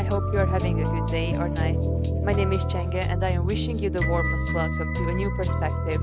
hope you are having a good day or night. My name is Chenge, and I am wishing you the warmest welcome to A New Perspective,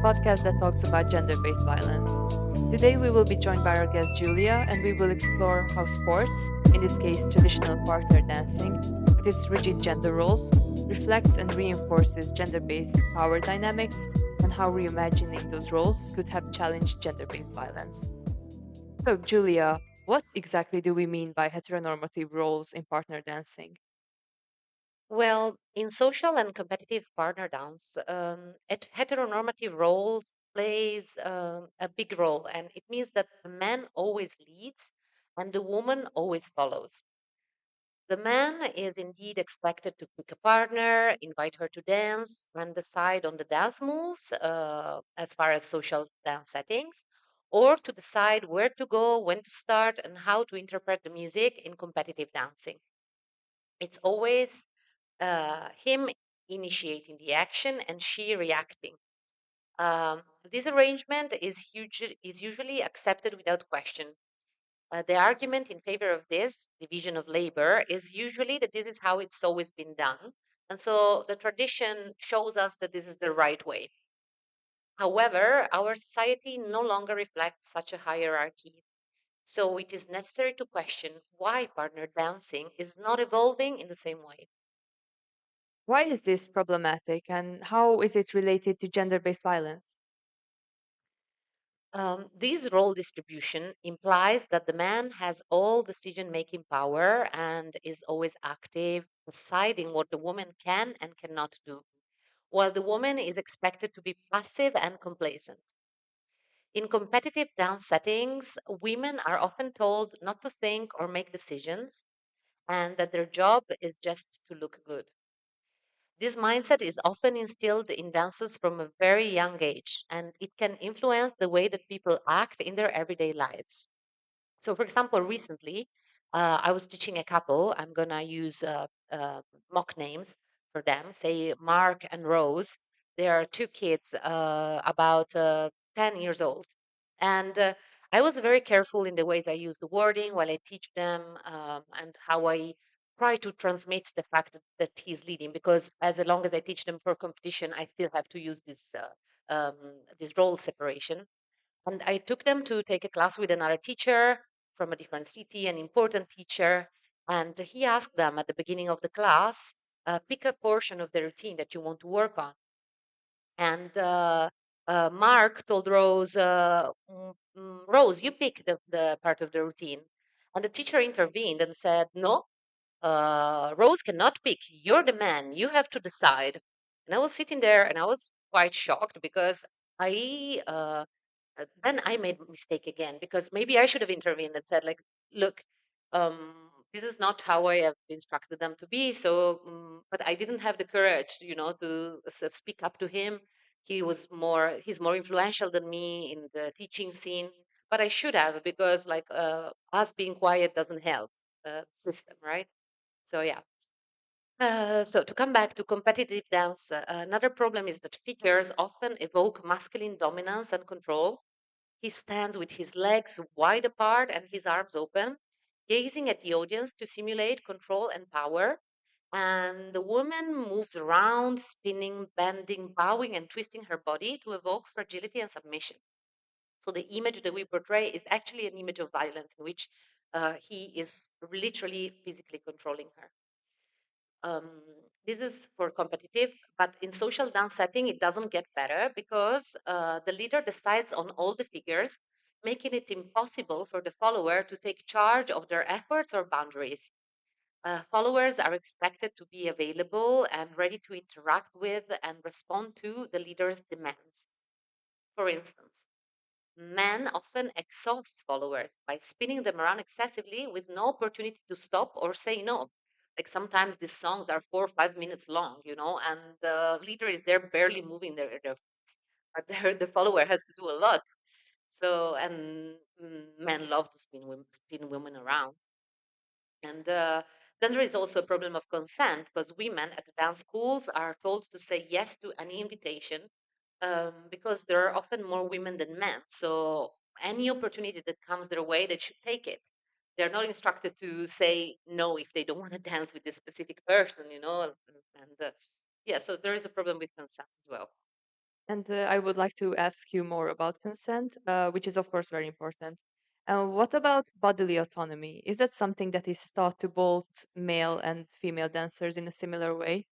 podcast that talks about gender based violence. Today, we will be joined by our guest Giulia, and we will explore how sports, in this case traditional partner dancing, with its rigid gender roles, reflects and reinforces gender based power dynamics, and how reimagining those roles could have challenged gender based violence. So, Julia, what exactly do we mean by heteronormative roles in partner dancing? Well, in social and competitive partner dance, heteronormative roles plays a big role, and it means that the man always leads and the woman always follows. The man is indeed expected to pick a partner, invite her to dance, and decide on the dance moves as far as social dance settings, or to decide where to go, when to start, and how to interpret the music in competitive dancing. It's always him initiating the action and she reacting. This arrangement is usually accepted without question. The argument in favor of this division of labor is usually that this is how it's always been done. And so the tradition shows us that this is the right way. However, our society no longer reflects such a hierarchy. So it is necessary to question why partner dancing is not evolving in the same way. Why is this problematic and how is it related to gender based violence? This role distribution implies that the man has all decision making power and is always active, deciding what the woman can and cannot do, while the woman is expected to be passive and complacent. In competitive dance settings, women are often told not to think or make decisions and that their job is just to look good. This mindset is often instilled in dancers from a very young age, and it can influence the way that people act in their everyday lives. So, for example, recently I was teaching a couple. I'm going to use mock names for them, say Mark and Rose. They are two kids about 10 years old. And I was very careful in the ways I use the wording while I teach them and how I try to transmit the fact that he's leading, because as long as I teach them for competition, I still have to use this role separation. And I took them to take a class with another teacher from a different city, an important teacher. And he asked them at the beginning of the class, pick a portion of the routine that you want to work on. And Mark told Rose, Rose, you pick the part of the routine. And the teacher intervened and said, no, Rose cannot pick. You're the man. You have to decide. And I was sitting there and I was quite shocked because then I made a mistake again because maybe I should have intervened and said, like, look, this is not how I have instructed them to be. So, but I didn't have the courage, to sort of speak up to him. He's more influential than me in the teaching scene. But I should have because, like, us being quiet doesn't help the system, right? So yeah. So to come back to competitive dance, another problem is that figures often evoke masculine dominance and control. He stands with his legs wide apart and his arms open, gazing at the audience to simulate control and power. And the woman moves around, spinning, bending, bowing, and twisting her body to evoke fragility and submission. So the image that we portray is actually an image of violence in which he is literally physically controlling her. um, this is for competitive, but in social dance setting it doesn't get better because the leader decides on all the figures, making it impossible for the follower to take charge of their efforts or boundaries. Followers are expected to be available and ready to interact with and respond to the leader's demands. For instance, men often exhaust followers by spinning them around excessively with no opportunity to stop or say no. Like sometimes these songs are 4 or 5 minutes long, and the leader is there barely moving but the follower has to do a lot. So, and men love to spin women around. And then there is also a problem of consent because women at the dance schools are told to say yes to any invitation because there are often more women than men. So any opportunity that comes their way, they should take it. they're not instructed to say no if they don't want to dance with this specific person, and yeah, so there is a problem with consent as well. And I would like to ask you more about consent, which is, of course, very important. What about bodily autonomy? Is that something that is taught to both male and female dancers in a similar way?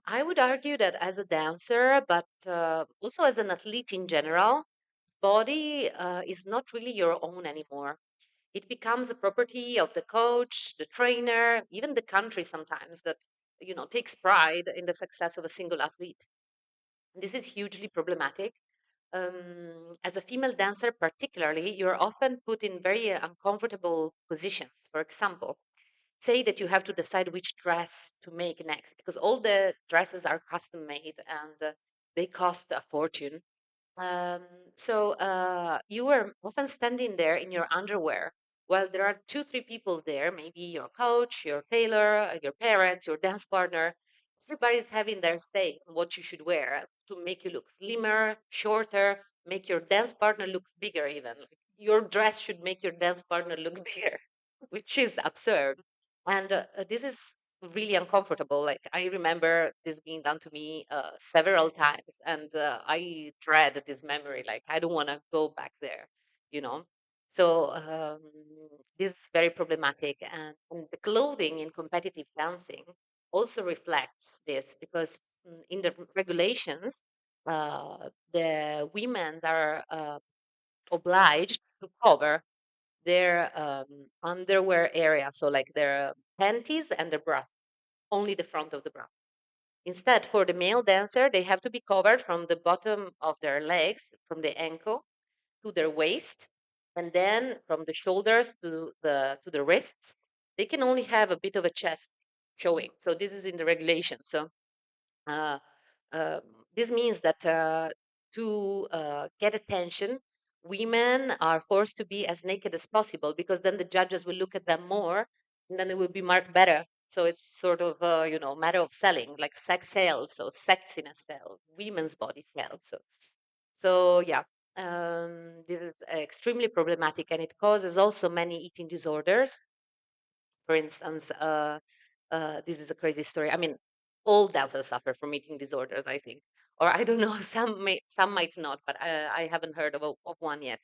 I would argue that as a dancer, but also as an athlete in general, body is not really your own anymore. It becomes a property of the coach, the trainer, even the country sometimes that takes pride in the success of a single athlete. This is hugely problematic. As a female dancer, particularly, you're often put in very uncomfortable positions. For example, say that you have to decide which dress to make next because all the dresses are custom made and they cost a fortune. Um, so you were often standing there in your underwear while there are two, three people there, maybe your coach, your tailor, your parents, your dance partner. Everybody's having their say on what you should wear to make you look slimmer, shorter, make your dance partner look bigger, even. Like, your dress should make your dance partner look bigger, which is absurd. And this is really uncomfortable. Like I remember this being done to me several times, and I dread this memory. Like I don't want to go back there, you know. So this is very problematic, and the clothing in competitive dancing also reflects this because in the regulations, the women are obliged to cover their underwear area, so like their panties and their bra, only the front of the bra. Instead, for the male dancer, they have to be covered from the bottom of their legs, from the ankle to their waist, and then from the shoulders to the wrists. They can only have a bit of a chest showing. So this is in the regulation. So uh, um, this means that to get attention, women are forced to be as naked as possible because then the judges will look at them more and then it will be marked better. So it's sort of matter of selling, like sex sales, so sexiness sells, women's body sells. So yeah, this is extremely problematic and it causes also many eating disorders. For instance, this is a crazy story. I mean, all dancers suffer from eating disorders, I think, or I don't know. Some might not, but I haven't heard of one yet.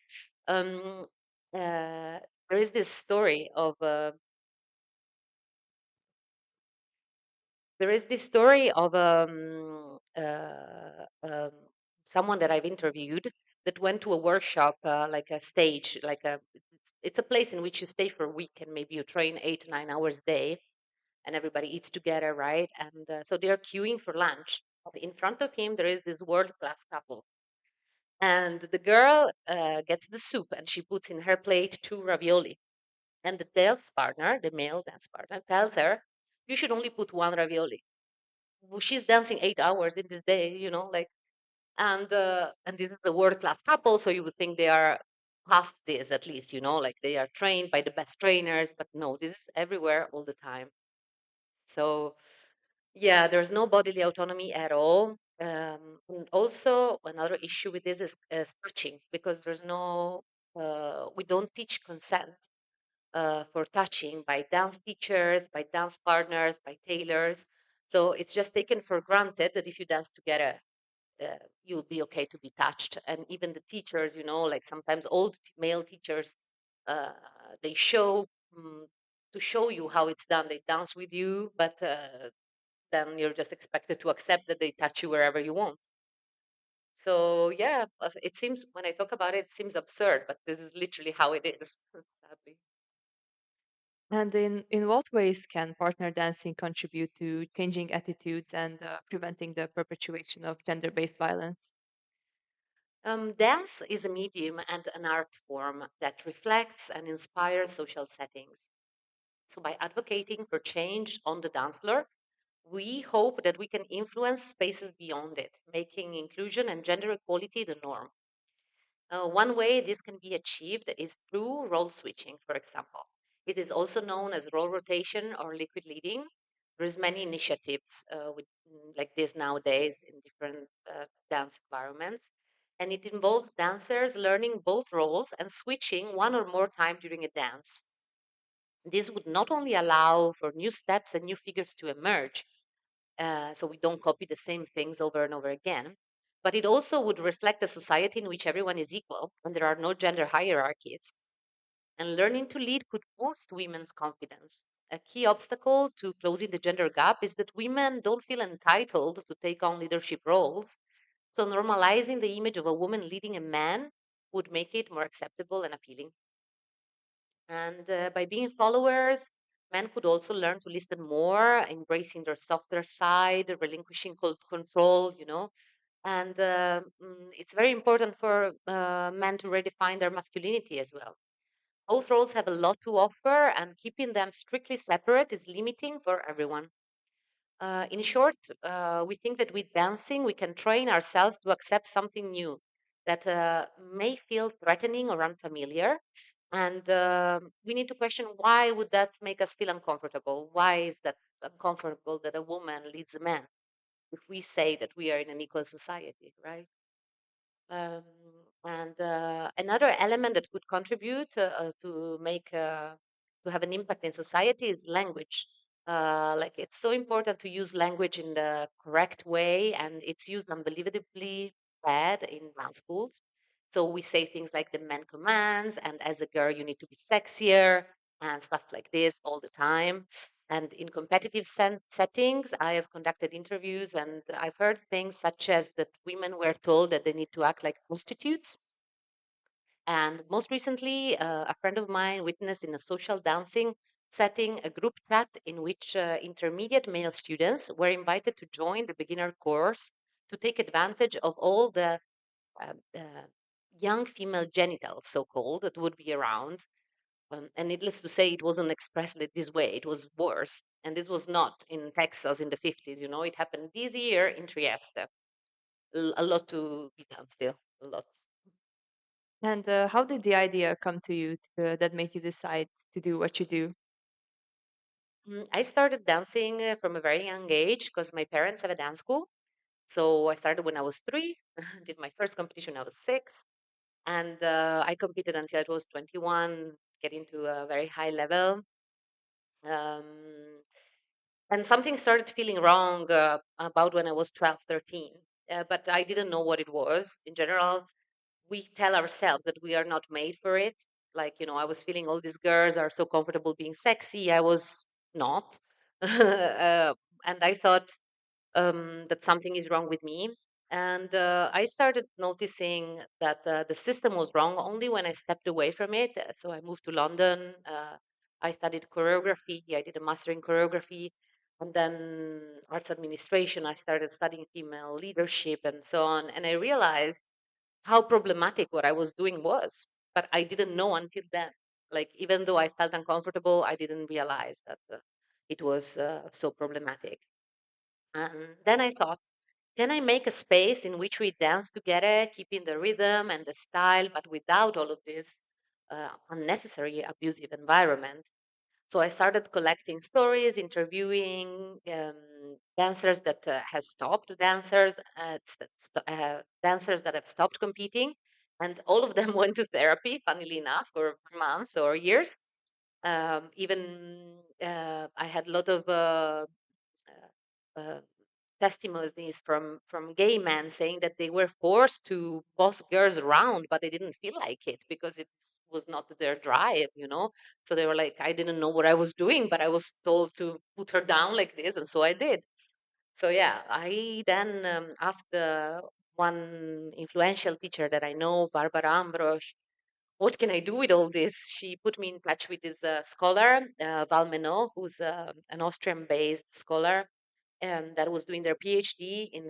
Um, there is this story of there is this story of someone that I've interviewed that went to a workshop, like a stage, it's a place in which you stay for a week and maybe you train 8 to 9 hours a day and everybody eats together, right? And so they're queuing for lunch. In front of him, there is this world class couple. And the girl gets the soup and she puts in her plate two ravioli. And the dance partner, the male dance partner, tells her, you should only put one ravioli. Well, she's dancing 8 hours in this day, and this is a world class couple. So you would think they are past this at least, like they are trained by the best trainers. But no, this is everywhere all the time. So yeah, there's no bodily autonomy at all. And also, another issue with this is touching because we don't teach consent for touching by dance teachers, by dance partners, by tailors. So it's just taken for granted that if you dance together, you'll be okay to be touched. And even the teachers, like sometimes old male teachers, uh, they show mm, to show you how it's done. They dance with you, but then you're just expected to accept that they touch you wherever you want. So yeah, it seems when I talk about it, it seems absurd, but this is literally how it is, sadly. And in what ways can partner dancing contribute to changing attitudes and preventing the perpetuation of gender based violence? Dance is a medium and an art form that reflects and inspires social settings. So by advocating for change on the dance floor, we hope that we can influence spaces beyond it, making inclusion and gender equality the norm. One way this can be achieved is through role switching, for example. It is also known as role rotation or liquid leading. There's many initiatives like this nowadays in different dance environments. And it involves dancers learning both roles and switching one or more times during a dance. This would not only allow for new steps and new figures to emerge, so we don't copy the same things over and over again, but it also would reflect a society in which everyone is equal and there are no gender hierarchies. And learning to lead could boost women's confidence. A key obstacle to closing the gender gap is that women don't feel entitled to take on leadership roles. So, normalizing the image of a woman leading a man would make it more acceptable and appealing. And by being followers, men could also learn to listen more, embracing their softer side, relinquishing control, And it's very important for men to redefine their masculinity as well. Both roles have a lot to offer, and keeping them strictly separate is limiting for everyone. In short, we think that with dancing, we can train ourselves to accept something new that may feel threatening or unfamiliar. And we need to question, why would that make us feel uncomfortable? Why is that uncomfortable that a woman leads a man if we say that we are in an equal society, right? Um, and another element that could contribute to have an impact in society is language. Like, it's so important to use language in the correct way, and it's used unbelievably bad in math schools. So we say things like the man commands, and as a girl you need to be sexier, and stuff like this all the time. And in competitive settings, I have conducted interviews and I've heard things such as that women were told that they need to act like prostitutes. And most recently, a friend of mine witnessed in a social dancing setting a group chat in which intermediate male students were invited to join the beginner course to take advantage of all the young female genitals, so called, that would be around. And needless to say, it wasn't expressed this way. It was worse. And this was not in Texas in the 50s, it happened this year in Trieste. A lot to be done still, a lot. And how did the idea come to you that made you decide to do what you do? I started dancing from a very young age because my parents have a dance school. So I started when I was 3, did my first competition when I was 6, and I competed until I was 21, getting to a very high level. Um, and something started feeling wrong about when I was 12, 13. But I didn't know what it was. In general, we tell ourselves that we are not made for it. Like, I was feeling all these girls are so comfortable being sexy. I was not. And I thought that something is wrong with me. And I started noticing that the system was wrong only when I stepped away from it. So I moved to London. I studied choreography. I did a master in choreography. And then arts administration. I started studying female leadership and so on. And I realized how problematic what I was doing was. But I didn't know until then. Like, even though I felt uncomfortable, I didn't realize that it was so problematic. And then I thought, can I make a space in which we dance together, keeping the rhythm and the style, but without all of this unnecessary abusive environment? So I started collecting stories, interviewing dancers that have stopped, dancers that have stopped competing, and all of them went to therapy. Funnily enough, for months or years. Even I had a lot of uh, uh, testimonies from gay men saying that they were forced to boss girls around, but they didn't feel like it because it was not their drive. So they were like, I didn't know what I was doing, but I was told to put her down like this, and so I did. So yeah, I then asked one influential teacher that I know, Barbara Ambros, what can I do with all this? She put me in touch with this scholar, Val Menot, who's an Austrian-based scholar that was doing their PhD in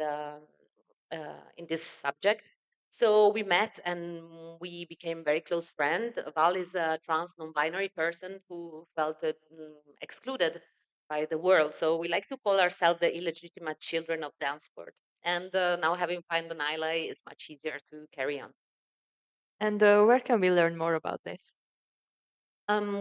this subject. So we met and we became very close friends. Val is a trans non-binary person who felt excluded by the world. So we like to call ourselves the illegitimate children of dance sport. And now having found an ally is much easier to carry on. And where can we learn more about this?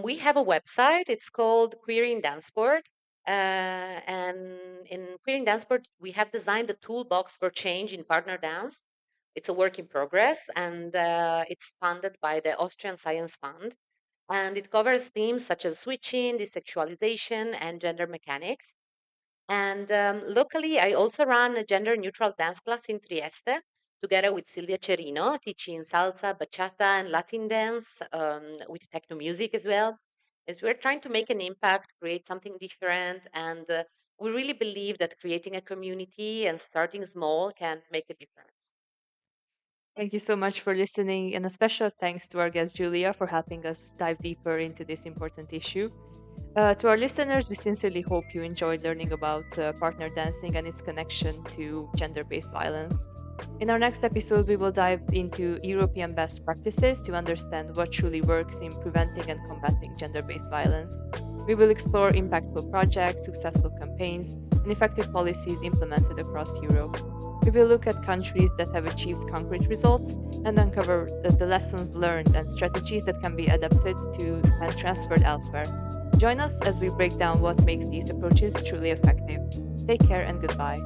We have a website. It's called Queering Danceport. And in Queering Danceport, we have designed a toolbox for change in partner dance. It's a work in progress, and it's funded by the Austrian Science Fund. And it covers themes such as switching, desexualization, and gender mechanics. And locally, I also run a gender neutral dance class in Trieste together with Silvia Cerino, teaching salsa, bachata, and Latin dance with techno music as well. As we're trying to make an impact, create something different, and we really believe that creating a community and starting small can make a difference. Thank you so much for listening, and a special thanks to our guest Giulia for helping us dive deeper into this important issue. To our listeners, we sincerely hope you enjoyed learning about partner dancing and its connection to gender based violence. In our next episode, we will dive into European best practices to understand what truly works in preventing and combating gender based violence. We will explore impactful projects, successful campaigns, and effective policies implemented across Europe. We will look at countries that have achieved concrete results and uncover the lessons learned and strategies that can be adapted to and transferred elsewhere. Join us as we break down what makes these approaches truly effective. Take care and goodbye.